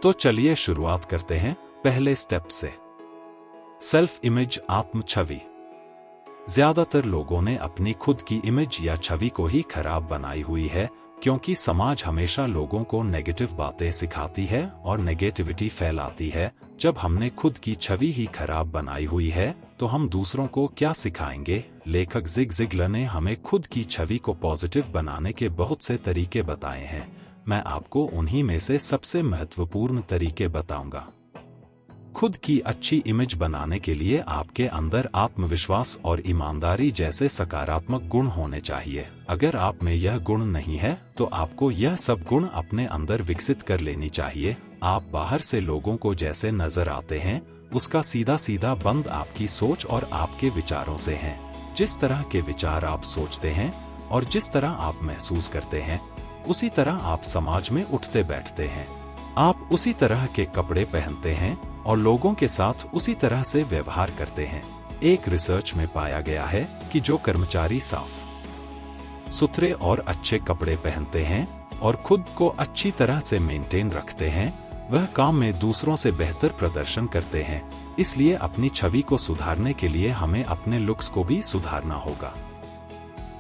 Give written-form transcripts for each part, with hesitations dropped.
तो चलिए शुरुआत करते हैं पहले स्टेप से। सेल्फ इमेज, आत्म छवि। ज्यादातर लोगों ने अपनी खुद की इमेज या छवि को ही खराब बनाई हुई है, क्योंकि समाज हमेशा लोगों को नेगेटिव बातें सिखाती है और नेगेटिविटी फैलाती है। जब हमने खुद की छवि ही खराब बनाई हुई है तो हम दूसरों को क्या सिखाएंगे। लेखक ज़िग ज़िगलर ने हमें खुद की छवि को पॉजिटिव बनाने के बहुत से तरीके बताए हैं। मैं आपको उन्हीं में से सबसे महत्वपूर्ण तरीके बताऊंगा। खुद की अच्छी इमेज बनाने के लिए आपके अंदर आत्मविश्वास और ईमानदारी जैसे सकारात्मक गुण होने चाहिए। अगर आप में यह गुण नहीं है तो आपको यह सब गुण अपने अंदर विकसित कर लेनी चाहिए। आप बाहर से लोगों को जैसे नजर आते हैं उसका सीधा सीधा बंद आपकी सोच और आपके विचारों से है। जिस तरह के विचार आप सोचते हैं और जिस तरह आप महसूस करते हैं, उसी तरह आप समाज में उठते बैठते हैं। आप उसी तरह के कपड़े पहनते हैं और लोगों के साथ उसी तरह से व्यवहार करते हैं। एक रिसर्च में पाया गया है कि जो कर्मचारी साफ सुथरे और अच्छे कपड़े पहनते हैं और खुद को अच्छी तरह से मेंटेन रखते हैं, वह काम में दूसरों से बेहतर प्रदर्शन करते हैं। इसलिए अपनी छवि को सुधारने के लिए हमें अपने लुक्स को भी सुधारना होगा।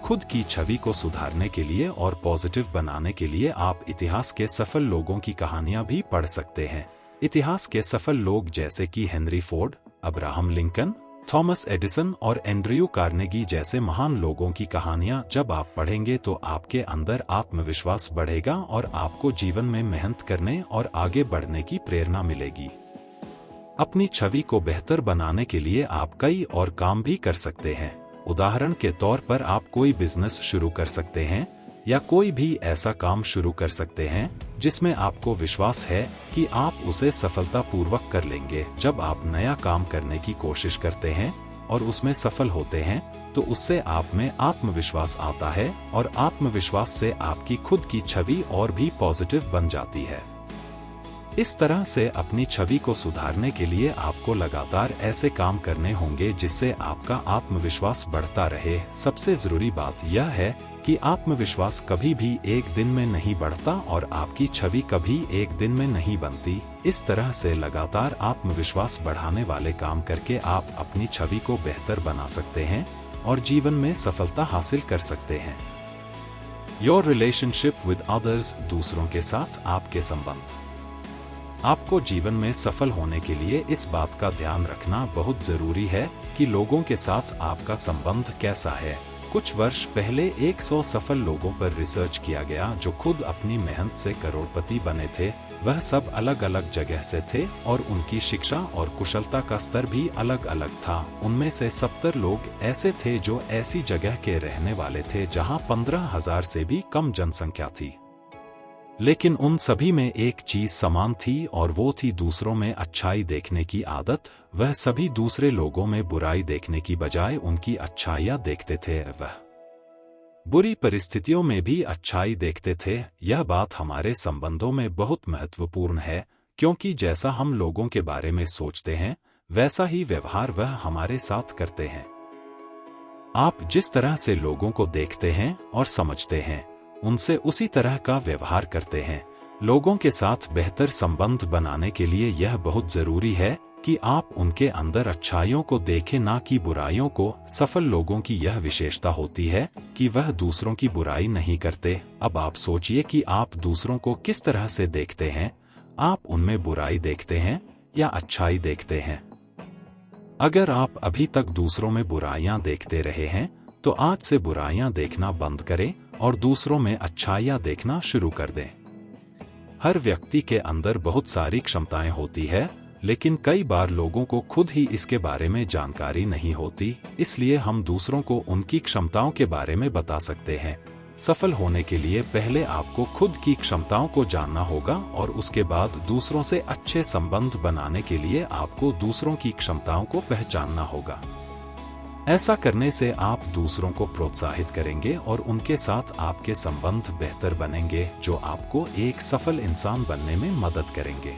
खुद की छवि को सुधारने के लिए और पॉजिटिव बनाने के लिए आप इतिहास के सफल लोगों की कहानियां भी पढ़ सकते हैं। इतिहास के सफल लोग जैसे कि Henry Ford, Abraham Lincoln, Thomas Edison और एंड्रयू कार्नेगी जैसे महान लोगों की कहानियां जब आप पढ़ेंगे तो आपके अंदर आत्मविश्वास बढ़ेगा और आपको जीवन में मेहनत करने और आगे बढ़ने की प्रेरणा मिलेगी। अपनी छवि को बेहतर बनाने के लिए आप कई और काम भी कर सकते हैं। उदाहरण के तौर पर आप कोई बिजनेस शुरू कर सकते हैं या कोई भी ऐसा काम शुरू कर सकते हैं जिसमें आपको विश्वास है कि आप उसे सफलतापूर्वक कर लेंगे। जब आप नया काम करने की कोशिश करते हैं और उसमें सफल होते हैं तो उससे आप में आत्मविश्वास आता है और आत्मविश्वास से आपकी खुद की छवि और भी पॉजिटिव बन जाती है। इस तरह से अपनी छवि को सुधारने के लिए आपको लगातार ऐसे काम करने होंगे जिससे आपका आत्मविश्वास बढ़ता रहे। सबसे जरूरी बात यह है कि आत्मविश्वास कभी भी एक दिन में नहीं बढ़ता और आपकी छवि कभी एक दिन में नहीं बनती। इस तरह से लगातार आत्मविश्वास बढ़ाने वाले काम करके आप अपनी छवि को बेहतर बना सकते हैं और जीवन में सफलता हासिल कर सकते हैं। योर रिलेशनशिप विद अदर्स, दूसरों के साथ आपके संबंध। आपको जीवन में सफल होने के लिए इस बात का ध्यान रखना बहुत जरूरी है कि लोगों के साथ आपका संबंध कैसा है। कुछ वर्ष पहले 100 सफल लोगों पर रिसर्च किया गया जो खुद अपनी मेहनत से करोड़पति बने थे। वह सब अलग अलग जगह से थे और उनकी शिक्षा और कुशलता का स्तर भी अलग अलग था। उनमें से 70 लोग ऐसे थे जो ऐसी जगह के रहने वाले थे जहां 15,000 से भी कम जनसंख्या थी। लेकिन उन सभी में एक चीज समान थी और वो थी दूसरों में अच्छाई देखने की आदत। वह सभी दूसरे लोगों में बुराई देखने की बजाय उनकी अच्छाइयां देखते थे। वह बुरी परिस्थितियों में भी अच्छाई देखते थे। यह बात हमारे संबंधों में बहुत महत्वपूर्ण है, क्योंकि जैसा हम लोगों के बारे में सोचते हैं वैसा ही व्यवहार वह हमारे साथ करते हैं। आप जिस तरह से लोगों को देखते हैं और समझते हैं, उनसे उसी तरह का व्यवहार करते हैं। लोगों के साथ बेहतर संबंध बनाने के लिए यह बहुत जरूरी है कि आप उनके अंदर अच्छाइयों को देखें, ना कि बुराइयों को। सफल लोगों की यह विशेषता होती है कि वह दूसरों की बुराई नहीं करते। अब आप सोचिए कि आप दूसरों को किस तरह से देखते हैं। आप उनमें बुराई देखते हैं या अच्छाई देखते हैं? अगर आप अभी तक दूसरों में बुराइयां देखते रहे हैं तो आज से बुराइयां देखना बंद करें और दूसरों में अच्छाइयां देखना शुरू कर दें। हर व्यक्ति के अंदर बहुत सारी क्षमताएं होती है, लेकिन कई बार लोगों को खुद ही इसके बारे में जानकारी नहीं होती। इसलिए हम दूसरों को उनकी क्षमताओं के बारे में बता सकते हैं। सफल होने के लिए पहले आपको खुद की क्षमताओं को जानना होगा और उसके बाद दूसरों से अच्छे संबंध बनाने के लिए आपको दूसरों की क्षमताओं को पहचानना होगा। ऐसा करने से आप दूसरों को प्रोत्साहित करेंगे और उनके साथ आपके संबंध बेहतर बनेंगे, जो आपको एक सफल इंसान बनने में मदद करेंगे।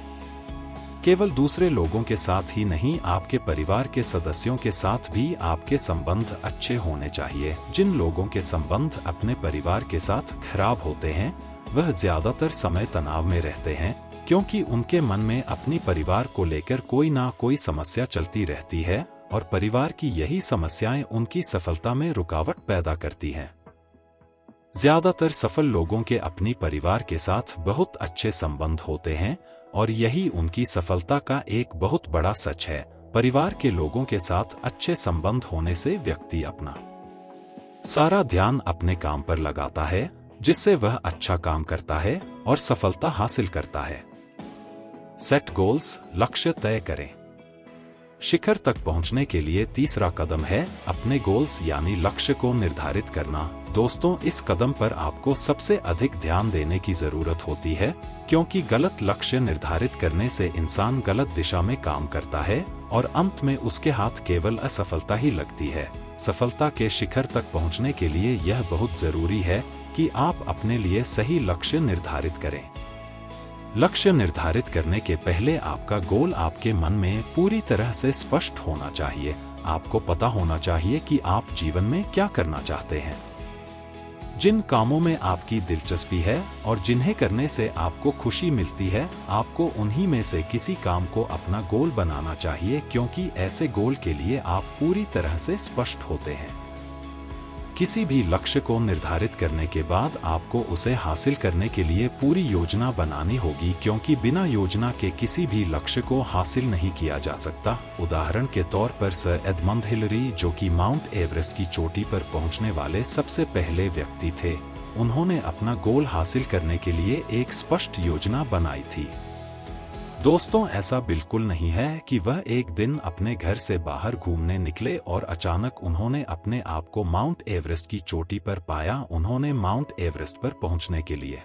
केवल दूसरे लोगों के साथ ही नहीं, आपके परिवार के सदस्यों के साथ भी आपके संबंध अच्छे होने चाहिए। जिन लोगों के संबंध अपने परिवार के साथ खराब होते हैं वह ज्यादातर समय तनाव में रहते हैं। क्योंकि उनके मन में अपनी परिवार को लेकर कोई ना कोई समस्या चलती रहती है और परिवार की यही समस्याएं उनकी सफलता में रुकावट पैदा करती हैं। ज्यादातर सफल लोगों के अपनी परिवार के साथ बहुत अच्छे संबंध होते हैं और यही उनकी सफलता का एक बहुत बड़ा सच है। परिवार के लोगों के साथ अच्छे संबंध होने से व्यक्ति अपना सारा ध्यान अपने काम पर लगाता है, जिससे वह अच्छा काम करता है और सफलता हासिल करता है। सेट गोल्स, लक्ष्य तय करें। शिखर तक पहुंचने के लिए तीसरा कदम है अपने गोल्स यानी लक्ष्य को निर्धारित करना। दोस्तों, इस कदम पर आपको सबसे अधिक ध्यान देने की जरूरत होती है, क्योंकि गलत लक्ष्य निर्धारित करने से इंसान गलत दिशा में काम करता है और अंत में उसके हाथ केवल असफलता ही लगती है। सफलता के शिखर तक पहुंचने के लिए यह बहुत जरूरी है कि आप अपने लिए सही लक्ष्य निर्धारित करें। लक्ष्य निर्धारित करने के पहले आपका गोल आपके मन में पूरी तरह से स्पष्ट होना चाहिए। आपको पता होना चाहिए कि आप जीवन में क्या करना चाहते हैं, जिन कामों में आपकी दिलचस्पी है और जिन्हें करने से आपको खुशी मिलती है। आपको उन्हीं में से किसी काम को अपना गोल बनाना चाहिए, क्योंकि ऐसे गोल के लिए आप पूरी तरह से स्पष्ट होते हैं। किसी भी लक्ष्य को निर्धारित करने के बाद आपको उसे हासिल करने के लिए पूरी योजना बनानी होगी, क्योंकि बिना योजना के किसी भी लक्ष्य को हासिल नहीं किया जा सकता। उदाहरण के तौर पर सर एडमंड हिलरी, जो कि माउंट एवरेस्ट की चोटी पर पहुंचने वाले सबसे पहले व्यक्ति थे, उन्होंने अपना गोल हासिल करने के लिए एक स्पष्ट योजना बनाई थी। दोस्तों, ऐसा बिल्कुल नहीं है कि वह एक दिन अपने घर से बाहर घूमने निकले और अचानक उन्होंने अपने आप को माउंट एवरेस्ट की चोटी पर पाया। उन्होंने माउंट एवरेस्ट पर पहुंचने के लिए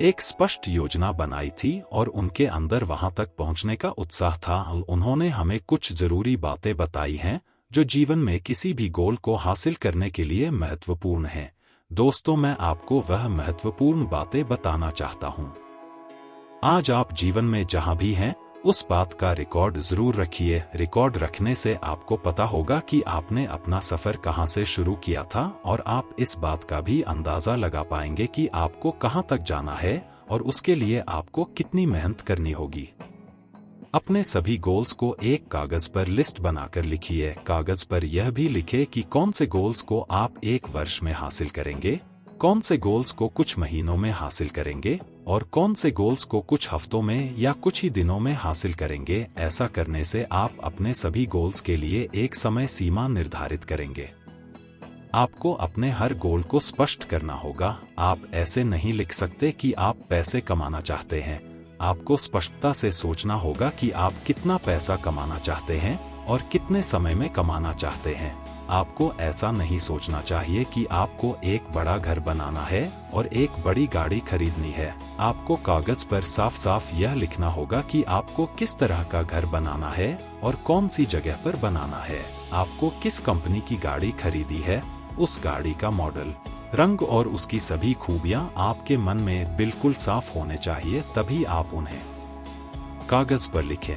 एक स्पष्ट योजना बनाई थी और उनके अंदर वहां तक पहुंचने का उत्साह था। उन्होंने हमें कुछ जरूरी बातें बताई हैं जो जीवन में किसी भी गोल को हासिल करने के लिए महत्वपूर्ण हैं। दोस्तों, मैं आपको वह महत्वपूर्ण बातें बताना चाहता हूं। आज आप जीवन में जहां भी हैं, उस बात का रिकॉर्ड जरूर रखिए। रिकॉर्ड रखने से आपको पता होगा कि आपने अपना सफर कहां से शुरू किया था और आप इस बात का भी अंदाजा लगा पाएंगे कि आपको कहां तक जाना है और उसके लिए आपको कितनी मेहनत करनी होगी। अपने सभी गोल्स को एक कागज पर लिस्ट बनाकर लिखिए। कागज पर यह भी लिखे कि कौन से गोल्स को आप एक वर्ष में हासिल करेंगे, कौन से गोल्स को कुछ महीनों में हासिल करेंगे और कौन से गोल्स को कुछ हफ्तों में या कुछ ही दिनों में हासिल करेंगे। ऐसा करने से आप अपने सभी गोल्स के लिए एक समय सीमा निर्धारित करेंगे। आपको अपने हर गोल को स्पष्ट करना होगा। आप ऐसे नहीं लिख सकते कि आप पैसे कमाना चाहते हैं। आपको स्पष्टता से सोचना होगा कि आप कितना पैसा कमाना चाहते हैं और कितने समय में कमाना चाहते हैं। आपको ऐसा नहीं सोचना चाहिए कि आपको एक बड़ा घर बनाना है और एक बड़ी गाड़ी खरीदनी है। आपको कागज पर साफ साफ यह लिखना होगा कि आपको किस तरह का घर बनाना है और कौन सी जगह पर बनाना है। आपको किस कंपनी की गाड़ी खरीदी है, उस गाड़ी का मॉडल, रंग और उसकी सभी खूबियां आपके मन में बिल्कुल साफ होने चाहिए, तभी आप उन्हें कागज पर लिखें।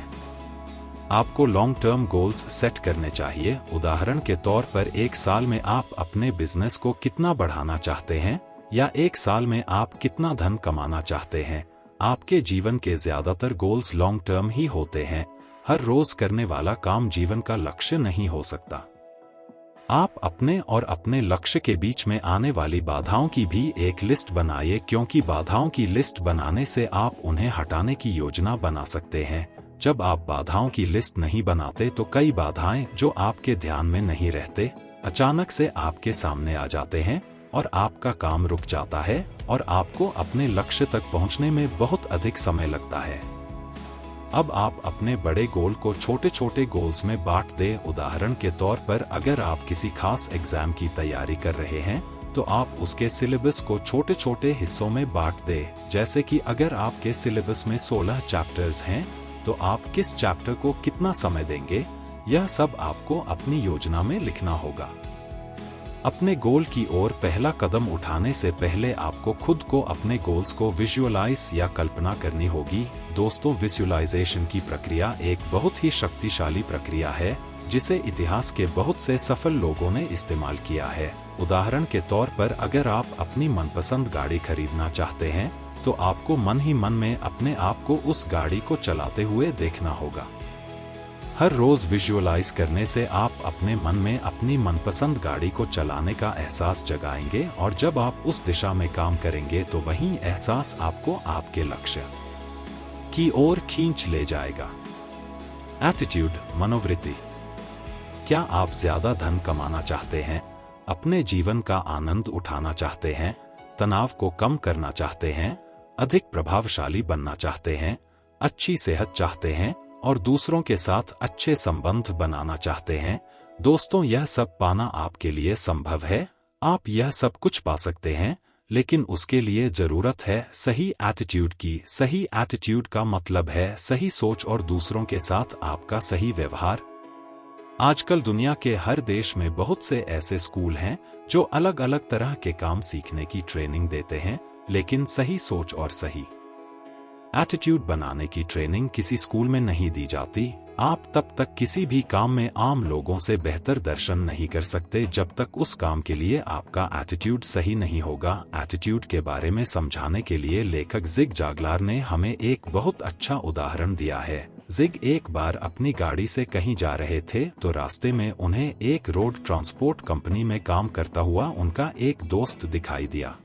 आपको लॉन्ग टर्म गोल्स सेट करने चाहिए। उदाहरण के तौर पर एक साल में आप अपने बिजनेस को कितना बढ़ाना चाहते हैं या एक साल में आप कितना धन कमाना चाहते हैं। आपके जीवन के ज्यादातर गोल्स लॉन्ग टर्म ही होते हैं। हर रोज करने वाला काम जीवन का लक्ष्य नहीं हो सकता। आप अपने और अपने लक्ष्य के बीच में आने वाली बाधाओं की भी एक लिस्ट बनाइए, क्योंकि बाधाओं की लिस्ट बनाने से आप उन्हें हटाने की योजना बना सकते हैं। जब आप बाधाओं की लिस्ट नहीं बनाते तो कई बाधाएं जो आपके ध्यान में नहीं रहते अचानक से आपके सामने आ जाते हैं और आपका काम रुक जाता है और आपको अपने लक्ष्य तक पहुंचने में बहुत अधिक समय लगता है। अब आप अपने बड़े गोल को छोटे छोटे गोल्स में बांट दें। उदाहरण के तौर पर अगर आप किसी खास एग्जाम की तैयारी कर रहे हैं तो आप उसके सिलेबस को छोटे छोटे हिस्सों में बांट दें। जैसे कि अगर आपके सिलेबस में 16 चैप्टर्स हैं तो आप किस चैप्टर को कितना समय देंगे, यह सब आपको अपनी योजना में लिखना होगा। अपने गोल की ओर पहला कदम उठाने से पहले आपको खुद को अपने गोल्स को विजुअलाइज या कल्पना करनी होगी। दोस्तों, विजुअलाइजेशन की प्रक्रिया एक बहुत ही शक्तिशाली प्रक्रिया है जिसे इतिहास के बहुत से सफल लोगों ने इस्तेमाल किया है। उदाहरण के तौर पर अगर आप अपनी मनपसंद गाड़ी खरीदना चाहते हैं तो आपको मन ही मन में अपने आप को उस गाड़ी को चलाते हुए देखना होगा। हर रोज विजुअलाइज करने से आप अपने मन में अपनी मनपसंद गाड़ी को चलाने का एहसास जगाएंगे और जब आप उस दिशा में काम करेंगे तो वही एहसास आपको आपके लक्ष्य की ओर खींच ले जाएगा। एटीट्यूड, मनोवृत्ति। क्या आप ज्यादा धन कमाना चाहते हैं, अपने जीवन का आनंद उठाना चाहते हैं, तनाव को कम करना चाहते हैं, अधिक प्रभावशाली बनना चाहते हैं, अच्छी सेहत चाहते हैं और दूसरों के साथ अच्छे संबंध बनाना चाहते हैं? दोस्तों, यह सब पाना आपके लिए संभव है। आप यह सब कुछ पा सकते हैं, लेकिन उसके लिए जरूरत है सही एटीट्यूड की। सही एटीट्यूड का मतलब है सही सोच और दूसरों के साथ आपका सही व्यवहार। आजकल दुनिया के हर देश में बहुत से ऐसे स्कूल हैं जो अलग अलग तरह के काम सीखने की ट्रेनिंग देते हैं, लेकिन सही सोच और सही एटीट्यूड बनाने की ट्रेनिंग किसी स्कूल में नहीं दी जाती। आप तब तक किसी भी काम में आम लोगों से बेहतर दर्शन नहीं कर सकते जब तक उस काम के लिए आपका एटीट्यूड सही नहीं होगा। एटीट्यूड के बारे में समझाने के लिए लेखक जिग ज़िगलार ने हमें एक बहुत अच्छा उदाहरण दिया है। जिग एक बार अपनी गाड़ी से कहीं जा रहे थे तो रास्ते में उन्हें एक रोड ट्रांसपोर्ट कंपनी में काम करता हुआ उनका एक दोस्त दिखाई दिया।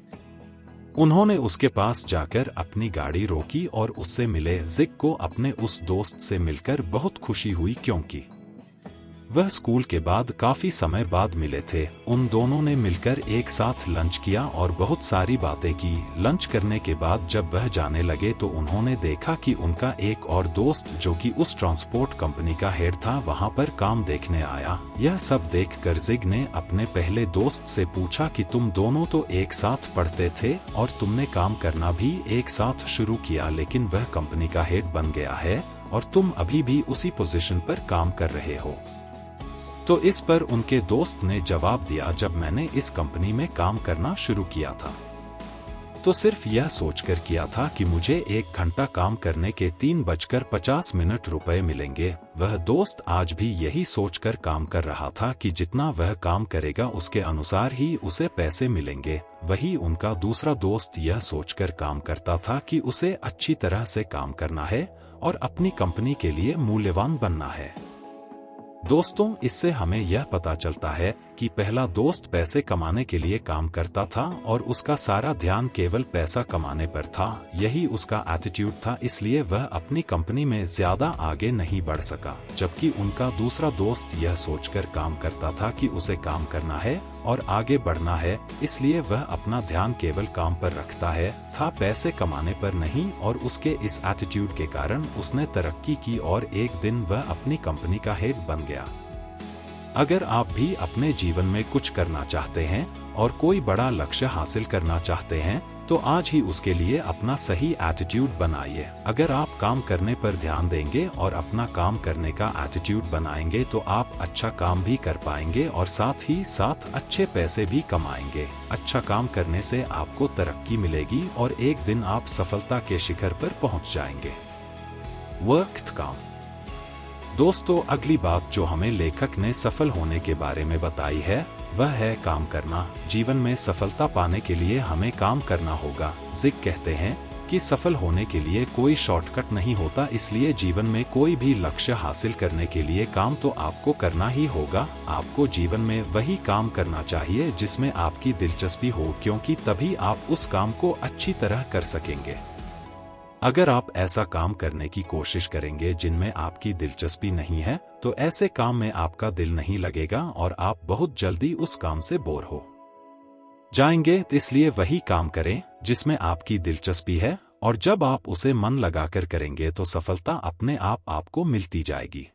उन्होंने उसके पास जाकर अपनी गाड़ी रोकी और उससे मिले। जिग को अपने उस दोस्त से मिलकर बहुत खुशी हुई क्योंकि वह स्कूल के बाद काफी समय बाद मिले थे। उन दोनों ने मिलकर एक साथ लंच किया और बहुत सारी बातें की। लंच करने के बाद जब वह जाने लगे तो उन्होंने देखा कि उनका एक और दोस्त जो कि उस ट्रांसपोर्ट कंपनी का हेड था वहां पर काम देखने आया। यह सब देखकर जिग ने अपने पहले दोस्त से पूछा कि तुम दोनों तो एक साथ पढ़ते थे और तुमने काम करना भी एक साथ शुरू किया, लेकिन वह कंपनी का हेड बन गया है और तुम अभी भी उसी पोजीशन पर काम कर रहे हो। तो इस पर उनके दोस्त ने जवाब दिया, जब मैंने इस कंपनी में काम करना शुरू किया था तो सिर्फ यह सोचकर किया था कि मुझे 1 घंटा काम करने के 3:50 रुपए मिलेंगे। वह दोस्त आज भी यही सोचकर काम कर रहा था कि जितना वह काम करेगा उसके अनुसार ही उसे पैसे मिलेंगे। वही उनका दूसरा दोस्त यह सोचकर काम करता था कि उसे अच्छी तरह से काम करना है और अपनी कंपनी के लिए मूल्यवान बनना है। दोस्तों, इससे हमें यह पता चलता है कि पहला दोस्त पैसे कमाने के लिए काम करता था और उसका सारा ध्यान केवल पैसा कमाने पर था। यही उसका एटीट्यूड था, इसलिए वह अपनी कंपनी में ज्यादा आगे नहीं बढ़ सका। जबकि उनका दूसरा दोस्त यह सोचकर काम करता था कि उसे काम करना है और आगे बढ़ना है, इसलिए वह अपना ध्यान केवल काम पर रखता है, था पैसे कमाने पर नहीं। और उसके इस एटीट्यूड के कारण उसने तरक्की की और एक दिन वह अपनी कंपनी का हेड बन गया। अगर आप भी अपने जीवन में कुछ करना चाहते हैं और कोई बड़ा लक्ष्य हासिल करना चाहते हैं तो आज ही उसके लिए अपना सही एटीट्यूड बनाइए। अगर आप काम करने पर ध्यान देंगे और अपना काम करने का एटीट्यूड बनाएंगे तो आप अच्छा काम भी कर पाएंगे और साथ ही साथ अच्छे पैसे भी कमाएंगे। अच्छा काम करने से आपको तरक्की मिलेगी और एक दिन आप सफलता के शिखर पर पहुंच जाएंगे। वर्क काम। दोस्तों, अगली बात जो हमें लेखक ने सफल होने के बारे में बताई है वह है काम करना। जीवन में सफलता पाने के लिए हमें काम करना होगा। जिग कहते हैं कि सफल होने के लिए कोई शॉर्टकट नहीं होता, इसलिए जीवन में कोई भी लक्ष्य हासिल करने के लिए काम तो आपको करना ही होगा। आपको जीवन में वही काम करना चाहिए जिसमें आपकी दिलचस्पी हो, क्योंकि तभी आप उस काम को अच्छी तरह कर सकेंगे। अगर आप ऐसा काम करने की कोशिश करेंगे जिनमें आपकी दिलचस्पी नहीं है तो ऐसे काम में आपका दिल नहीं लगेगा और आप बहुत जल्दी उस काम से बोर हो जाएंगे। इसलिए वही काम करें जिसमें आपकी दिलचस्पी है और जब आप उसे मन लगाकर करेंगे तो सफलता अपने आप आपको मिलती जाएगी।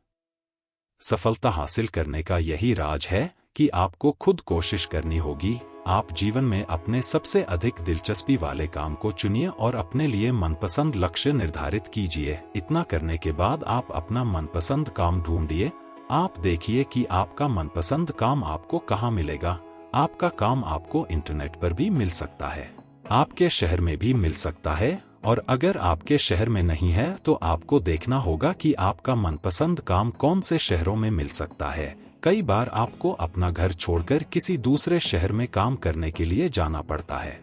सफलता हासिल करने का यही राज है कि आपको खुद कोशिश करनी होगी। आप जीवन में अपने सबसे अधिक दिलचस्पी वाले काम को चुनिए और अपने लिए मनपसंद लक्ष्य निर्धारित कीजिए। इतना करने के बाद आप अपना मनपसंद काम ढूंढिए। आप देखिए कि आपका मनपसंद काम आपको कहाँ मिलेगा। आपका काम आपको इंटरनेट पर भी मिल सकता है, आपके शहर में भी मिल सकता है, और अगर आपके शहर में नहीं है तो आपको देखना होगा कि आपका मनपसंद काम कौन से शहरों में मिल सकता है। कई बार आपको अपना घर छोड़कर किसी दूसरे शहर में काम करने के लिए जाना पड़ता है।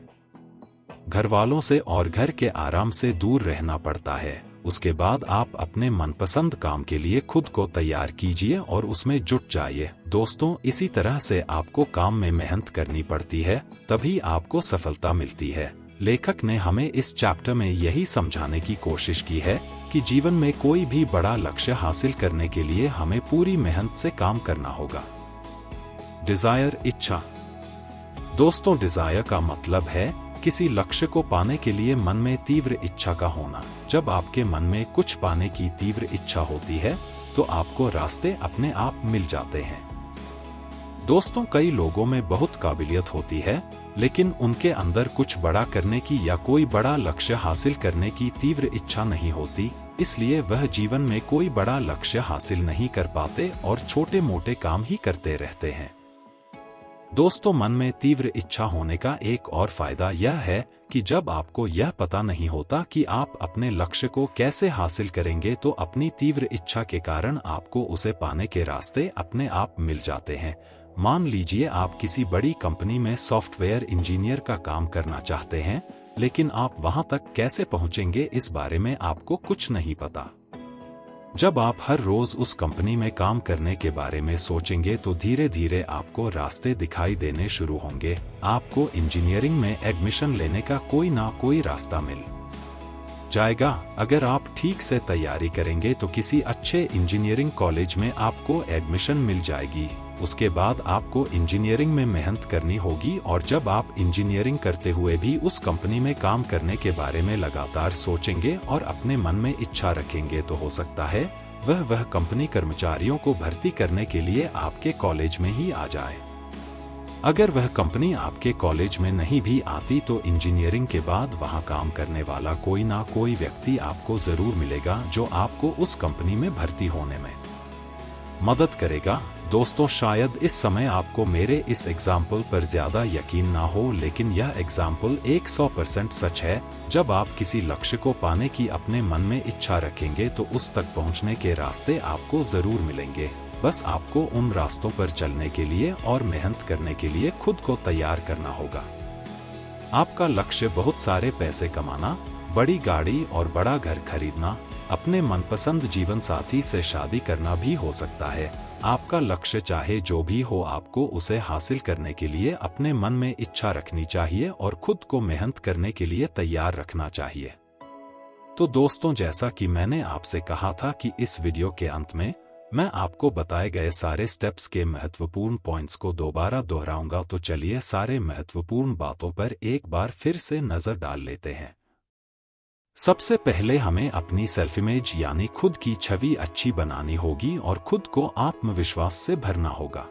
घर वालों से और घर के आराम से दूर रहना पड़ता है। उसके बाद आप अपने मनपसंद काम के लिए खुद को तैयार कीजिए और उसमें जुट जाइए। दोस्तों, इसी तरह से आपको काम में मेहनत करनी पड़ती है, तभी आपको सफलता मिलती है। लेखक ने हमें इस चैप्टर में यही समझाने की कोशिश की है कि जीवन में कोई भी बड़ा लक्ष्य हासिल करने के लिए हमें पूरी मेहनत से काम करना होगा। डिजायर, इच्छा। दोस्तों, डिजायर का मतलब है किसी लक्ष्य को पाने के लिए मन में तीव्र इच्छा का होना। जब आपके मन में कुछ पाने की तीव्र इच्छा होती है तो आपको रास्ते अपने आप मिल जाते हैं। दोस्तों, कई लोगों में बहुत काबिलियत होती है, लेकिन उनके अंदर कुछ बड़ा करने की या कोई बड़ा लक्ष्य हासिल करने की तीव्र इच्छा नहीं होती, इसलिए वह जीवन में कोई बड़ा लक्ष्य हासिल नहीं कर पाते और छोटे मोटे काम ही करते रहते हैं। दोस्तों, मन में तीव्र इच्छा होने का एक और फायदा यह है कि जब आपको यह पता नहीं होता कि आप अपने लक्ष्य को कैसे हासिल करेंगे, तो अपनी तीव्र इच्छा के कारण आपको उसे पाने के रास्ते अपने आप मिल जाते हैं। मान लीजिए आप किसी बड़ी कंपनी में सॉफ्टवेयर इंजीनियर का काम करना चाहते हैं, लेकिन आप वहां तक कैसे पहुंचेंगे इस बारे में आपको कुछ नहीं पता। जब आप हर रोज उस कंपनी में काम करने के बारे में सोचेंगे तो धीरे धीरे आपको रास्ते दिखाई देने शुरू होंगे। आपको इंजीनियरिंग में एडमिशन लेने का कोई ना कोई रास्ता मिल जाएगा। अगर आप ठीक से तैयारी करेंगे तो किसी अच्छे इंजीनियरिंग कॉलेज में आपको एडमिशन मिल जाएगी। उसके बाद आपको इंजीनियरिंग में मेहनत करनी होगी और जब आप इंजीनियरिंग करते हुए भी उस कंपनी में काम करने के बारे में लगातार सोचेंगे और अपने मन में इच्छा रखेंगे तो हो सकता है वह कंपनी कर्मचारियों को भर्ती करने के लिए आपके कॉलेज में ही आ जाए। अगर वह कंपनी आपके कॉलेज में नहीं भी आती तो इंजीनियरिंग के बाद वहां काम करने वाला कोई ना कोई व्यक्ति आपको जरूर मिलेगा जो आपको उस कंपनी में भर्ती होने में मदद करेगा। दोस्तों, शायद इस समय आपको मेरे इस एग्जाम्पल पर ज्यादा यकीन ना हो, लेकिन यह एग्जाम्पल 100% सच है। जब आप किसी लक्ष्य को पाने की अपने मन में इच्छा रखेंगे तो उस तक पहुंचने के रास्ते आपको जरूर मिलेंगे। बस आपको उन रास्तों पर चलने के लिए और मेहनत करने के लिए खुद को तैयार करना होगा। आपका लक्ष्य बहुत सारे पैसे कमाना, बड़ी गाड़ी और बड़ा घर खरीदना, अपने मनपसंद जीवन साथी से शादी करना भी हो सकता है। आपका लक्ष्य चाहे जो भी हो, आपको उसे हासिल करने के लिए अपने मन में इच्छा रखनी चाहिए और खुद को मेहनत करने के लिए तैयार रखना चाहिए। तो दोस्तों, जैसा कि मैंने आपसे कहा था कि इस वीडियो के अंत में मैं आपको बताए गए सारे स्टेप्स के महत्वपूर्ण पॉइंट्स को दोबारा दोहराऊंगा, तो चलिए सारे महत्वपूर्ण बातों पर एक बार फिर से नजर डाल लेते हैं। सबसे पहले हमें अपनी सेल्फ इमेज यानी खुद की छवि अच्छी बनानी होगी और खुद को आत्मविश्वास से भरना होगा।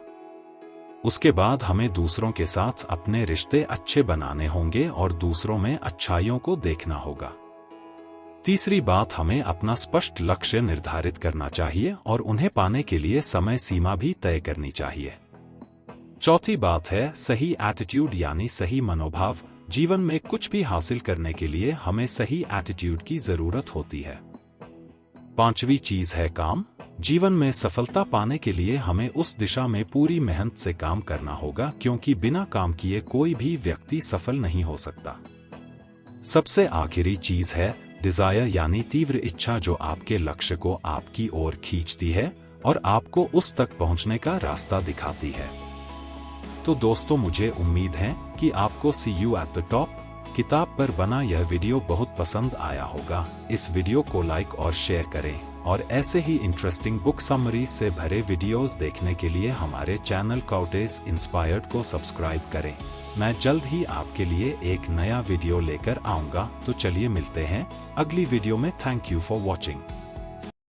उसके बाद हमें दूसरों के साथ अपने रिश्ते अच्छे बनाने होंगे और दूसरों में अच्छाइयों को देखना होगा। तीसरी बात, हमें अपना स्पष्ट लक्ष्य निर्धारित करना चाहिए और उन्हें पाने के लिए समय सीमा भी तय करनी चाहिए। चौथी बात है सही एटीट्यूड यानी सही मनोभाव। जीवन में कुछ भी हासिल करने के लिए हमें सही एटीट्यूड की जरूरत होती है। पांचवी चीज है काम। जीवन में सफलता पाने के लिए हमें उस दिशा में पूरी मेहनत से काम करना होगा, क्योंकि बिना काम किए कोई भी व्यक्ति सफल नहीं हो सकता। सबसे आखिरी चीज है डिजायर यानी तीव्र इच्छा, जो आपके लक्ष्य को आपकी ओर खींचती है और आपको उस तक पहुंचने का रास्ता दिखाती है। तो दोस्तों, मुझे उम्मीद है कि आपको सी यू एट द टॉप किताब पर बना यह वीडियो बहुत पसंद आया होगा। इस वीडियो को लाइक और शेयर करें और ऐसे ही इंटरेस्टिंग बुक समरीज से भरे वीडियोस देखने के लिए हमारे चैनल काउटेज इंस्पायर्ड को सब्सक्राइब करें। मैं जल्द ही आपके लिए एक नया वीडियो लेकर आऊंगा। तो चलिए मिलते हैं अगली वीडियो में। Thank you for watching.